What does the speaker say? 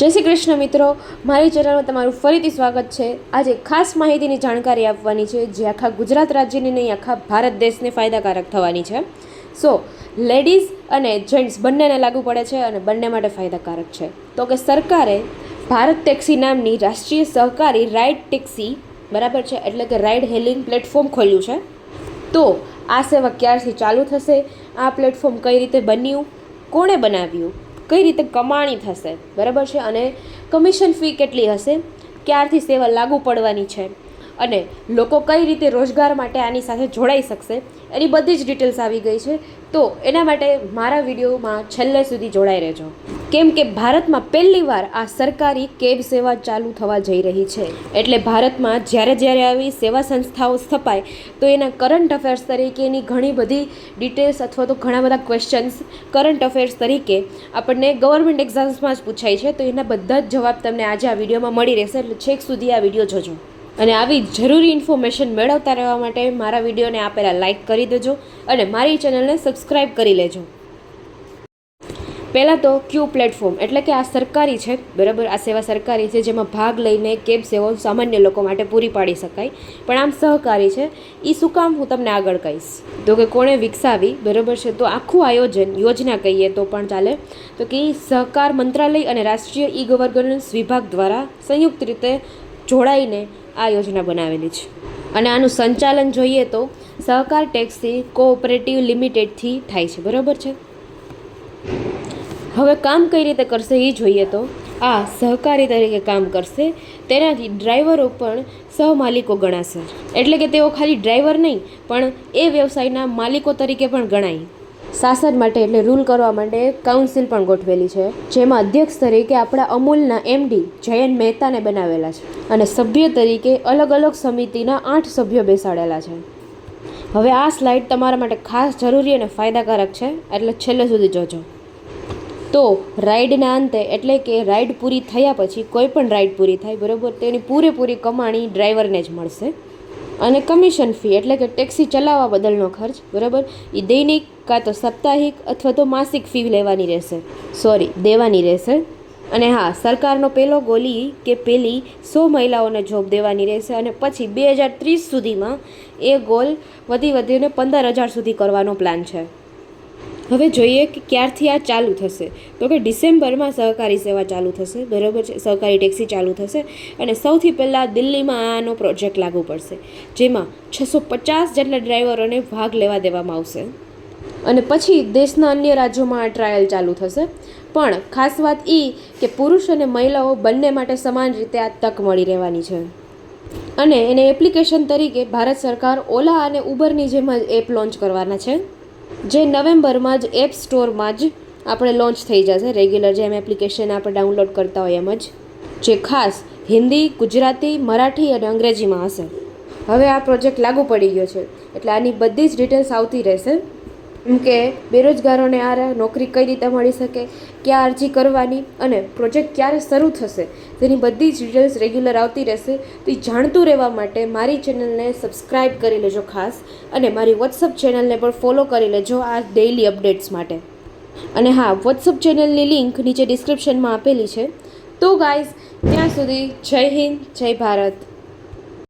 જય શ્રી કૃષ્ણ મિત્રો, મારી ચેનલમાં તમારું ફરીથી સ્વાગત છે। આજે ખાસ માહિતીની જાણકારી આપવાની છે જે આખા ગુજરાત રાજ્યની નહીં, આખા ભારત દેશને ફાયદાકારક થવાની છે। લેડીઝ અને જેન્ટ્સ બંનેને લાગુ પડે છે અને બંને માટે ફાયદાકારક છે। તો કે સરકારે ભારત ટેક્સી નામની રાષ્ટ્રીય સહકારી રાઇડ ટેક્સી બરાબર છે એટલે કે રાઇડ હેલિંગ પ્લેટફોર્મ ખોલ્યું છે। તો આ સેવા ક્યારથી ચાલુ થશે, આ પ્લેટફોર્મ કઈ રીતે બન્યું, કોણે બનાવ્યું, કઈ રીતે કમાણી થશે બરાબર છે, અને કમિશન ફી કેટલી હશે, ક્યારથી સેવા લાગુ પડવાની છે અને લોકો કઈ રીતે રોજગાર માટે આની સાથે જોડાઈ શકશે, એની બધી જ ડિટેલ્સ આવી ગઈ છે। તો એના માટે મારા વિડીયોમાં છેલ્લે સુધી જોડાઈ રહેજો, કેમ કે ભારતમાં પહેલીવાર આ સરકારી કેબ સેવા ચાલુ થવા જઈ રહી છે। એટલે ભારતમાં જ્યારે આવી સેવા સંસ્થાઓ સ્થપાય તો એના કરંટ અફેર્સ તરીકે એની ઘણી બધી ડિટેલ્સ અથવા તો ઘણા બધા ક્વેશ્ચન્સ કરંટ અફેર્સ તરીકે આપણને ગવર્મેન્ટ એક્ઝામ્સમાં જ પૂછાય છે। તો એના બધા જ જવાબ તમને આજે આ વિડીયોમાં મળી રહેશે, એટલે છેક સુધી આ વિડીયો જોજો અને આવી જરૂરી ઇન્ફોર્મેશન મેળવતા રહેવા માટે મારા વિડીયોને આપેલા લાઇક કરી દેજો અને મારી ચેનલને સબસ્ક્રાઈબ કરી લેજો। પહેલાં તો ક્યુ પ્લેટફોર્મ એટલે કે આ સરકારી છે બરાબર, આ સેવા સરકારી છે જેમાં ભાગ લઈને કેબ સેવાઓ સામાન્ય લોકો માટે પૂરી પાડી શકાય, પણ આમ સહકારી છે। એ શું કામ હું તમને આગળ કહીશ। તો કે કોણે વિકસાવી બરાબર છે, તો આખું આયોજન યોજના કહીએ તો પણ ચાલે, તો કે સહકાર મંત્રાલય અને રાષ્ટ્રીય ઈ ગવર્નન્સ વિભાગ દ્વારા સંયુક્ત રીતે જોડાઈને આ યોજના બનાવેલી છે અને આનું સંચાલન જોઈએ તો સહકાર ટેક્સી કોઓપરેટિવ લિમિટેડથી થાય છે બરાબર છે। હવે કામ કઈ રીતે કરશે એ જોઈએ તો આ સહકારી તરીકે કામ કરશે, તેનાથી ડ્રાઈવરો પણ સહમાલિકો ગણાશે, એટલે કે તેઓ ખાલી ડ્રાઈવર નહીં પણ એ વ્યવસાયના માલિકો તરીકે પણ ગણાય। શાસન માટે એટલે રૂલ કરવા માટે કાઉન્સિલ પણ ગોઠવેલી છે, જેમાં અધ્યક્ષ તરીકે આપણા અમૂલના MD જયંત મહેતાને બનાવેલા છે અને સભ્ય તરીકે અલગ અલગ સમિતિના 8 સભ્યો બેસાડેલા છે। હવે આ સ્લાઇડ તમારા માટે ખાસ જરૂરી અને ફાયદાકારક છે, એટલે છેલ્લે સુધી જોજો। તો રાઇડના અંતે એટલે કે રાઇડ પૂરી થયા પછી કોઈ પણ રાઇડ પૂરી થાય બરાબર, તેની પૂરેપૂરી કમાણી ડ્રાઈવરને જ મળશે અને કમિશન ફી એટલે કે ટેક્સી ચલાવવા બદલનો ખર્ચ બરાબર, એ દૈનિક કાં તો સાપ્તાહિક અથવા તો માસિક ફી દેવાની રહેશે। અને હા, સરકારનો પહેલો ગોલી કે પેલી 100 મહિલાઓને જોબ દેવાની રહેશે અને પછી 2030 સુધીમાં એ ગોલ વધીને 15,000 સુધી કરવાનો પ્લાન છે। હવે જોઈએ કે ક્યારથી આ ચાલુ થશે, તો કે ડિસેમ્બરમાં સહકારી સેવા ચાલુ થશે બરાબર છે, સહકારી ટેક્સી ચાલુ થશે અને સૌથી પહેલાં દિલ્હીમાં આનો પ્રોજેક્ટ લાગુ પડશે, જેમાં 650 જેટલા ડ્રાઈવરોને ભાગ લેવા દેવામાં આવશે અને પછી દેશના અન્ય રાજ્યોમાં આ ટ્રાયલ ચાલુ થશે। પણ ખાસ વાત એ કે પુરુષ અને મહિલાઓ બંને માટે સમાન રીતે આ તક મળી રહેવાની છે અને એને એપ્લિકેશન તરીકે ભારત સરકાર ઓલા અને ઉબરની જેમ જ એપ લોન્ચ કરવાના છે, જે નવેમ્બરમાં જ એપ સ્ટોરમાં જ આપણે લોન્ચ થઈ જશે, રેગ્યુલર જેમ એપ્લિકેશન આપણે ડાઉનલોડ કરતા હોય એમ જ, જે ખાસ હિન્દી, ગુજરાતી, મરાઠી અને અંગ્રેજીમાં હશે। હવે આ પ્રોજેક્ટ લાગુ પડી ગયો છે એટલે આની બધી જ ડિટેલ્સ આવતી રહેશે, કેમ કે બેરોજગારોને આ નોકરી કઈ રીતે મળી શકે, ક્યાં અરજી કરવાની અને પ્રોજેક્ટ ક્યારે શરૂ થશે તેની બધી જ ડિટેલ્સ રેગ્યુલર આવતી રહેશે। તો એ જાણતું રહેવા માટે મારી ચેનલને સબસ્ક્રાઈબ કરી લેજો ખાસ, અને મારી વોટ્સઅપ ચેનલને પણ ફોલો કરી લેજો આ ડેઇલી અપડેટ્સ માટે। અને હા, વોટ્સઅપ ચેનલની લિંક નીચે ડિસ્ક્રિપ્શનમાં આપેલી છે। તો ગાઈઝ, ત્યાં સુધી જય હિન્દ, જય ભારત।